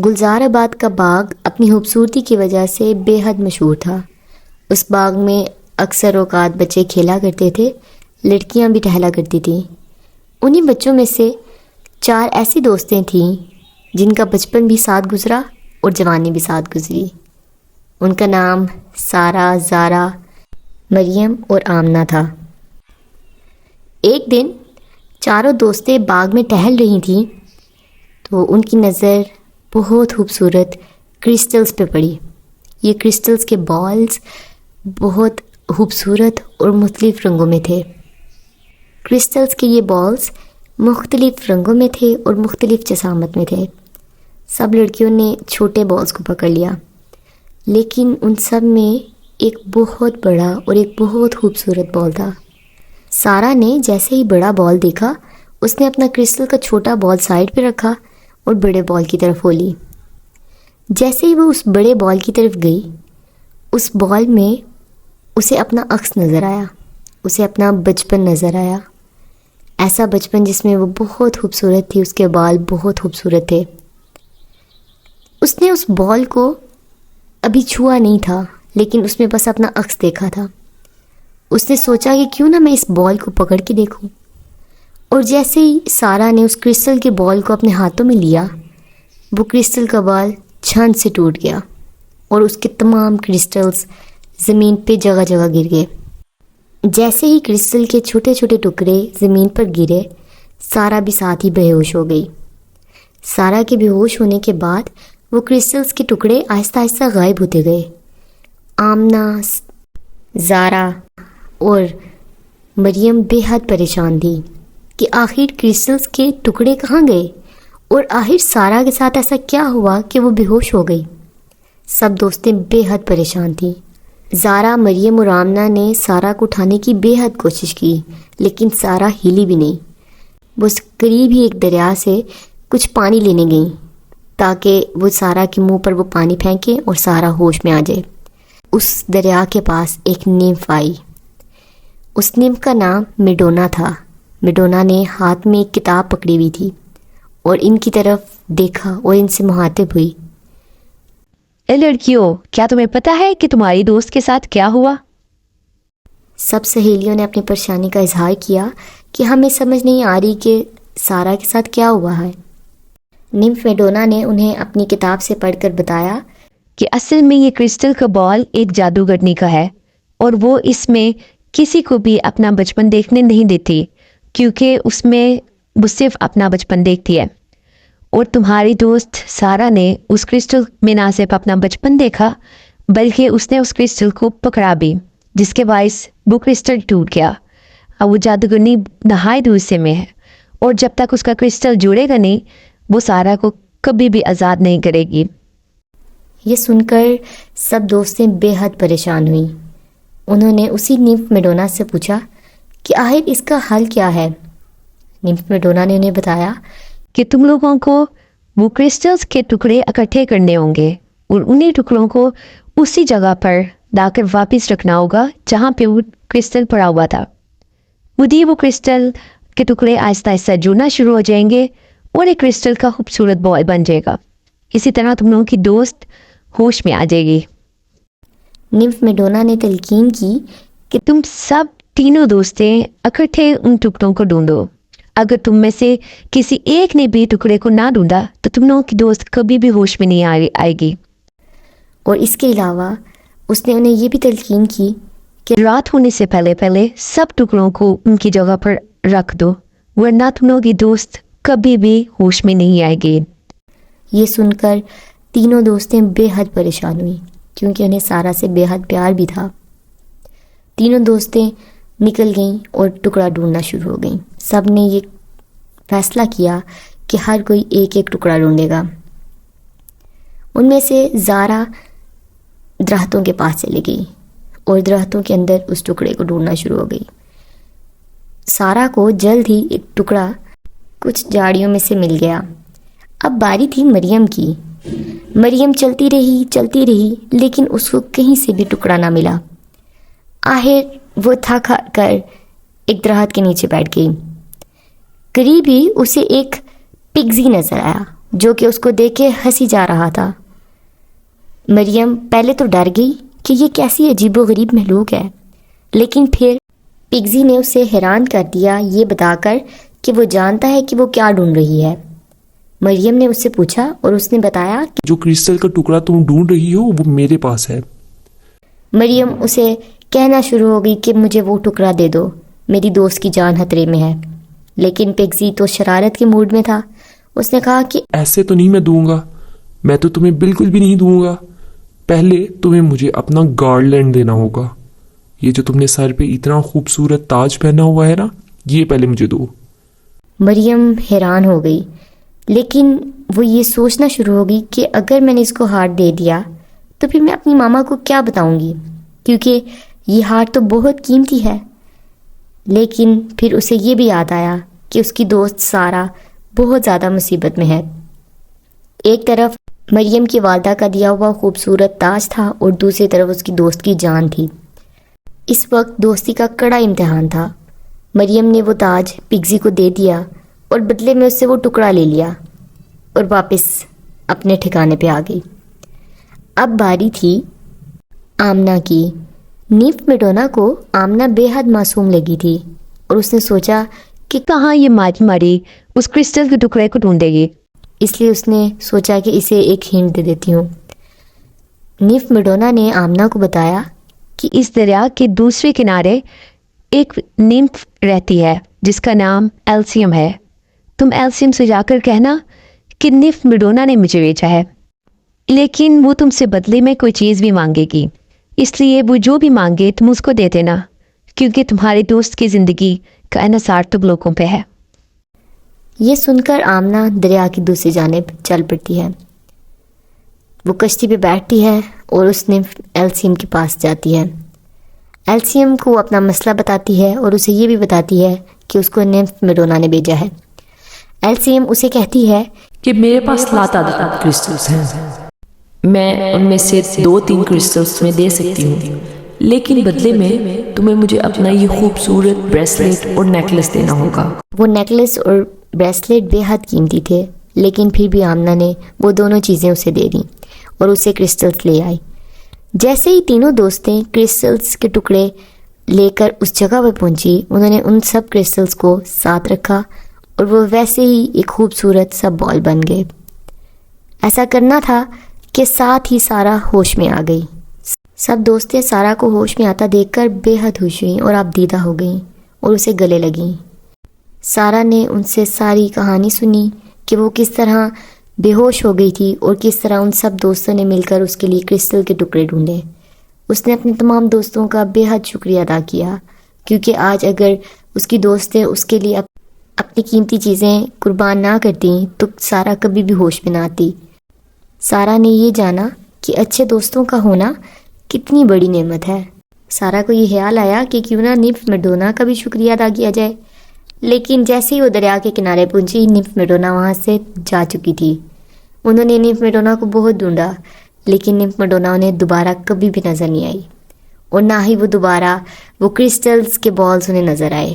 گلزار آباد کا باغ اپنی خوبصورتی کی وجہ سے بے حد مشہور تھا۔ اس باغ میں اکثر اوقات بچے کھیلا کرتے تھے، لڑکیاں بھی ٹہلا کرتی تھیں۔ انہی بچوں میں سے 4 ایسی دوستیں تھیں جن کا بچپن بھی ساتھ گزرا اور جوانی بھی ساتھ گزری۔ ان کا نام سارہ، زارا، مریم اور آمنہ تھا۔ ایک دن 4 دوستیں باغ میں ٹہل رہی تھیں تو ان کی نظر بہت خوبصورت کرسٹلز پہ پڑی۔ یہ کرسٹلز کے بالز بہت خوبصورت اور مختلف رنگوں میں تھے۔ کرسٹلز کے یہ بالز مختلف رنگوں میں تھے اور مختلف جسامت میں تھے۔ سب لڑکیوں نے چھوٹے بالز کو پکڑ لیا، لیکن ان سب میں ایک بہت بڑا اور ایک بہت خوبصورت بال تھا۔ سارہ نے جیسے ہی بڑا بال دیکھا، اس نے اپنا کرسٹل کا چھوٹا بال سائڈ پہ رکھا اور بڑے بال کی طرف ہو لی۔ جیسے ہی وہ اس بڑے بال کی طرف گئی، اس بال میں اسے اپنا عکس نظر آیا، اسے اپنا بچپن نظر آیا، ایسا بچپن جس میں وہ بہت خوبصورت تھی، اس کے بال بہت خوبصورت تھے۔ اس نے اس بال کو ابھی چھوا نہیں تھا، لیکن اس میں بس اپنا عکس دیکھا تھا۔ اس نے سوچا کہ کیوں نہ میں اس بال کو پکڑ کے دیکھوں، اور جیسے ہی سارہ نے اس کرسٹل کے بال کو اپنے ہاتھوں میں لیا، وہ کرسٹل کا بال چھن سے ٹوٹ گیا اور اس کے تمام کرسٹلز زمین پہ جگہ جگہ گر گئے۔ جیسے ہی کرسٹل کے چھوٹے چھوٹے ٹکڑے زمین پر گرے، سارہ بھی ساتھ ہی بے ہوش ہو گئی۔ سارہ کے بے ہوش ہونے کے بعد وہ کرسٹلز کے ٹکڑے آہستہ آہستہ غائب ہوتے گئے۔ آمنہ، زارا اور مریم بے حد پریشان تھی کہ آخر کرسٹلز کے ٹکڑے کہاں گئے، اور آخر سارہ کے ساتھ ایسا کیا ہوا کہ وہ بے ہوش ہو گئی۔ سب دوستیں بے حد پریشان تھیں۔ زارا، مریم اور آمنہ نے سارہ کو اٹھانے کی بے حد کوشش کی، لیکن سارہ ہلی بھی نہیں۔ وہ قریب ہی ایک دریا سے کچھ پانی لینے گئیں تاکہ وہ سارہ کے منہ پر وہ پانی پھینکیں اور سارہ ہوش میں آ جائے۔ اس دریا کے پاس ایک نیمف آئی۔ اس نیمف کا نام میڈونا تھا۔ میڈونا نے ہاتھ میں ایک کتاب پکڑی ہوئی تھی اور ان کی طرف دیکھا اور ان سے مخاطب ہوئی۔ اے لڑکیوں، کیا تمہیں پتہ ہے کہ تمہاری دوست کے ساتھ کیا ہوا؟ سب سہیلیوں نے اپنی پریشانی کا اظہار کیا کہ ہمیں سمجھ نہیں آ رہی کہ سارہ کے ساتھ کیا ہوا ہے۔ نیمف میڈونا نے انہیں اپنی کتاب سے پڑھ کر بتایا کہ اصل میں یہ کرسٹل کا بال ایک جادوگرنی کا ہے، اور وہ اس میں کسی کو بھی اپنا بچپن دیکھنے نہیں دیتی، کیونکہ اس میں وہ صرف اپنا بچپن دیکھتی ہے۔ اور تمہاری دوست سارہ نے اس کرسٹل میں نہ صرف اپنا بچپن دیکھا، بلکہ اس نے اس کرسٹل کو پکڑا بھی، جس کے باعث وہ کرسٹل ٹوٹ گیا۔ اب وہ جادوگرنی نہایت غصے میں ہے، اور جب تک اس کا کرسٹل جڑے گا نہیں، وہ سارہ کو کبھی بھی آزاد نہیں کرے گی۔ یہ سن کر سب دوستیں بے حد پریشان ہوئیں۔ انہوں نے اسی نیمف میڈونا سے پوچھا کہ آخر اس کا حل کیا ہے۔ نیمف میڈونا نے انہیں بتایا کہ تم لوگوں کو وہ کرسٹلز کے ٹکڑے اکٹھے کرنے ہوں گے، اور انہی ٹکڑوں کو اسی جگہ پر لا کر واپس رکھنا ہوگا جہاں پہ وہ کرسٹل پڑا ہوا تھا۔ وہ کرسٹل کے ٹکڑے آہستہ آہستہ جڑنا شروع ہو جائیں گے اور ایک کرسٹل کا خوبصورت بال بن جائے گا۔ اسی طرح تم لوگوں کی دوست ہوش میں آ جائے گی۔ نیمف میڈونا نے تلقین کی کہ تم سب تینوں دوستیں اکٹھے ان ٹکڑوں کو ڈھونڈو۔ اگر تم میں سے کسی ایک نے بھی ٹکڑے کو نہ ڈھونڈا تو تم لوگوں کی دوست کبھی بھی ہوش میں نہیں آئے گی۔ اور اس کے علاوہ اس نے انہیں یہ بھی تلقین کی کہ رات ہونے سے پہلے سب ٹکڑوں کو ان کی جگہ پر رکھ دو، ورنہ تم لوگوں کی دوست کبھی بھی ہوش میں نہیں آئے گی۔ یہ سن کر تینوں دوستیں بے حد پریشان ہوئیں، کیونکہ انہیں سارہ سے بے حد پیار بھی تھا۔ تینوں دوستیں نکل گئیں اور ٹکڑا ڈھونڈنا شروع ہو گئیں۔ سب نے یہ فیصلہ کیا کہ ہر کوئی ایک ایک ٹکڑا ڈھونڈے گا۔ ان میں سے زارا درختوں کے پاس چلی گئی اور درختوں کے اندر اس ٹکڑے کو ڈھونڈنا شروع ہو گئی۔ سارہ کو جلد ہی ایک ٹکڑا کچھ جھاڑیوں میں سے مل گیا۔ اب باری تھی مریم کی۔ مریم چلتی رہی لیکن اس کو کہیں سے بھی ٹکڑا نہ ملا۔ آخر وہ تھک کر ایک درخت کے نیچے بیٹھ گئی۔ قریب ہی اسے ایک پگزی نظر آیا جو کہ اس کو دیکھ کے ہنسی جا رہا تھا۔ مریم پہلے تو ڈر گئی کہ یہ کیسی عجیب و غریب مخلوق ہے، لیکن پھر پگزی نے اسے حیران کر دیا یہ بتا کر کہ وہ جانتا ہے کہ وہ کیا ڈھونڈ رہی ہے۔ مریم نے اس سے پوچھا اور اس نے بتایا کہ جو کرسٹل کا ٹکڑا تم ڈھونڈ رہی ہو وہ میرے پاس ہے۔ مریم اسے کہنا شروع ہو گئی کہ مجھے وہ ٹکڑا دے دو، میری دوست کی جان خطرے میں ہے، لیکن پگزی تو شرارت کے موڈ میں تھا۔ اس نے کہا کہ ایسے تو نہیں میں دوں گا، میں تو تمہیں بالکل بھی نہیں دوں گا، پہلے تمہیں مجھے اپنا گارلینڈ دینا ہوگا، یہ جو تم نے سر پہ اتنا خوبصورت تاج پہنا ہوا ہے نا، یہ پہلے مجھے دو۔ مریم حیران ہو گئی، لیکن وہ یہ سوچنا شروع ہو گئی کہ اگر میں نے اس کو ہارٹ دے دیا تو پھر میں اپنی ماما کو کیا بتاؤں گی، کیونکہ یہ ہارٹ تو بہت قیمتی ہے۔ لیکن پھر اسے یہ بھی یاد آیا کہ اس کی دوست سارہ بہت زیادہ مصیبت میں ہے۔ ایک طرف مریم کی والدہ کا دیا ہوا خوبصورت تاج تھا اور دوسری طرف اس کی دوست کی جان تھی۔ اس وقت دوستی کا کڑا امتحان تھا۔ مریم نے وہ تاج پگزی کو دے دیا اور بدلے میں اس سے وہ ٹکڑا لے لیا اور واپس اپنے ٹھکانے پہ آ گئی۔ اب باری تھی آمنہ کی۔ نیف میڈونا کو آمنہ بے حد معصوم لگی تھی اور اس نے سوچا کہ کہاں یہ ماری اس کرسٹل کے ٹکڑے کو ڈھونڈے گی۔ اس لیے اس نے سوچا کہ اسے ایک ہنٹ دے دیتی ہوں۔ نیف میڈونا نے آمنہ کو بتایا کہ اس دریا کے دوسرے کنارے ایک نیمف رہتی ہے جس کا نام ایلسیم ہے، تم ایلسیم سے جا کر کہنا کہ نیف میڈونا نے مجھے بھیجا ہے، لیکن وہ تم سے بدلے میں کوئی چیز بھی مانگے گی، اس لیے وہ جو بھی مانگے تم اس کو دے دینا، کیونکہ تمہارے دوست کی زندگی کا انحصار تم لوگوں پہ ہے۔ یہ سن کر آمنہ دریا کی دوسری جانب چل پڑتی ہے۔ وہ کشتی پہ بیٹھتی ہے اور اس نیمف ایلسیم کے پاس جاتی ہے۔ ایلسیم کو اپنا مسئلہ بتاتی ہے اور اسے یہ بھی بتاتی ہے کہ اس کو نیمف میڈونا نے بھیجا ہے۔ ایلسیم اسے کہتی ہے کہ میرے پاس لاتعداد کرسٹلز ہیں، میں ان میں سے 2-3 کرسٹلز تمہیں دے سکتی ہوں، لیکن بدلے میں تمہیں مجھے اپنا یہ خوبصورت بریسلیٹ اور نیکلس دینا ہوگا۔ وہ نیکلس اور بریسلیٹ بے حد قیمتی تھے، لیکن پھر بھی آمنہ نے وہ دونوں چیزیں اسے دے دیں اور اسے کرسٹلز لے آئی۔ جیسے ہی تینوں دوستیں کرسٹلز کے ٹکڑے لے کر اس جگہ پہ پہنچی، انہوں نے ان سب کرسٹلز کو ساتھ رکھا اور وہ ویسے ہی ایک خوبصورت سا بال بن گئے۔ ایسا کرنا تھا کہ ساتھ ہی سارہ ہوش میں آ گئی۔ سب دوستیں سارہ کو ہوش میں آتا دیکھ کر بے حد خوش ہوئیں اور آبدیدہ ہو گئیں اور اسے گلے لگیں۔ سارہ نے ان سے ساری کہانی سنی کہ وہ کس طرح بے ہوش ہو گئی تھی اور کس طرح ان سب دوستوں نے مل کر اس کے لیے کرسٹل کے ٹکڑے ڈھونڈے۔ اس نے اپنے تمام دوستوں کا بے حد شکریہ ادا کیا، کیونکہ آج اگر اس کی دوستیں اس کے لیے اپنی قیمتی چیزیں قربان نہ کرتی تو سارہ کبھی بھی ہوش میں نہ آتی۔ سارہ نے یہ جانا کہ اچھے دوستوں کا ہونا کتنی بڑی نعمت ہے۔ سارہ کو یہ خیال آیا کہ کیوں نہ نیمف میڈونا کا بھی شکریہ ادا کیا جائے، لیکن جیسے ہی وہ دریا کے کنارے پہنچی، نیمف میڈونا وہاں سے جا چکی تھی۔ انہوں نے نیمف میڈونا کو بہت ڈھونڈا، لیکن نیمف میڈونا انہیں دوبارہ کبھی بھی نظر نہیں آئی، اور نہ ہی وہ دوبارہ وہ کرسٹلز کے بالز انہیں نظر آئے۔